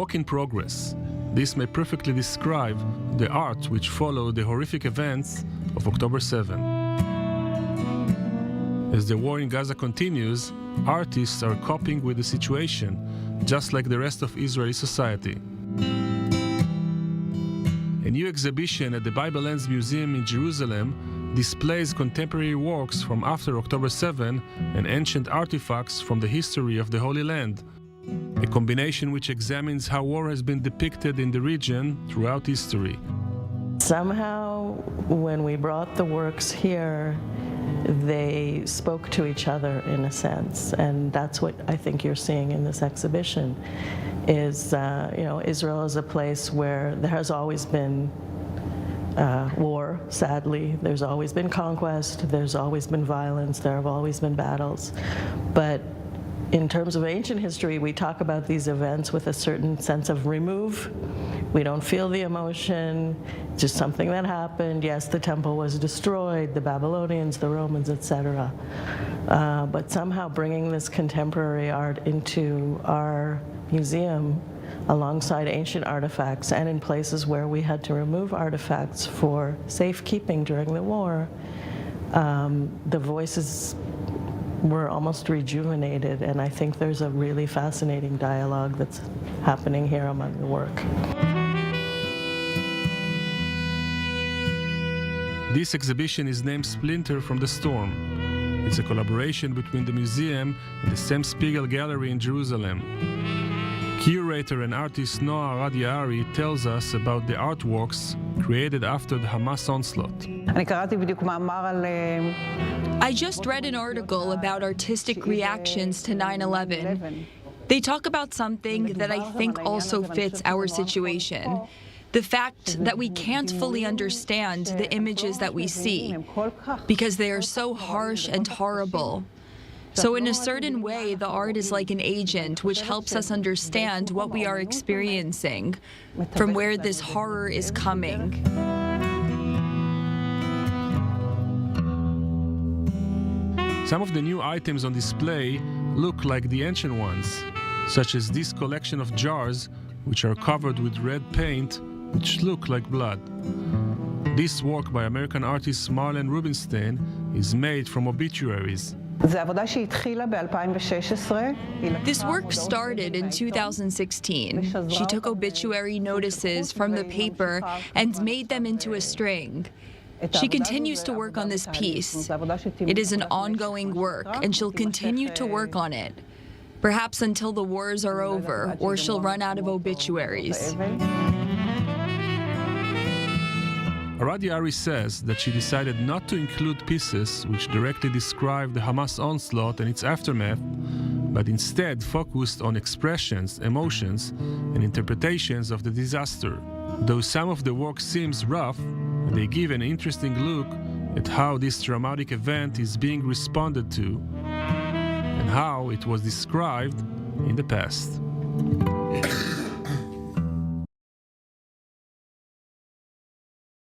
work in progress. This may perfectly describe the art which followed the horrific events of October 7. As the war in Gaza continues, artists are coping with the situation, just like the rest of Israeli society. A new exhibition at the Bible Lands Museum in Jerusalem displays contemporary works from after October 7 and ancient artifacts from the history of the Holy Land, a combination which examines how war has been depicted in the region throughout history. Somehow, when we brought the works here, they spoke to each other in a sense, and that's what I think you're seeing in this exhibition. Is Israel is a place where there has always been war, sadly. There's always been conquest, there's always been violence, there have always been battles. But in terms of ancient history, we talk about these events with a certain sense of remove. We don't feel the emotion, just something that happened. Yes, the temple was destroyed, the Babylonians, the Romans, etc. But somehow bringing this contemporary art into our museum alongside ancient artifacts and in places where we had to remove artifacts for safekeeping during the war, the voices were almost rejuvenated, and I think there's a really fascinating dialogue that's happening here among the work. This exhibition is named Splinter from the Storm. It's a collaboration between the museum and the Sam Spiegel Gallery in Jerusalem. Curator and artist Noah Uri tells us about the artworks created after the Hamas onslaught. I just read an article about artistic reactions to 9/11. They talk about something that I think also fits our situation. The fact that we can't fully understand the images that we see because they are so harsh and horrible. So in a certain way, the art is like an agent which helps us understand what we are experiencing, from where this horror is coming. Some of the new items on display look like the ancient ones, such as this collection of jars which are covered with red paint which look like blood. This work by American artist Marlene Rubinstein is made from obituaries. This work started in 2016. She took obituary notices from the paper and made them into a string. She continues to work on this piece. It is an ongoing work, and she'll continue to work on it, perhaps until the wars are over or she'll run out of obituaries. Uri says that she decided not to include pieces which directly describe the Hamas onslaught and its aftermath, but instead focused on expressions, emotions, and interpretations of the disaster. Though some of the work seems rough, they give an interesting look at how this traumatic event is being responded to and how it was described in the past.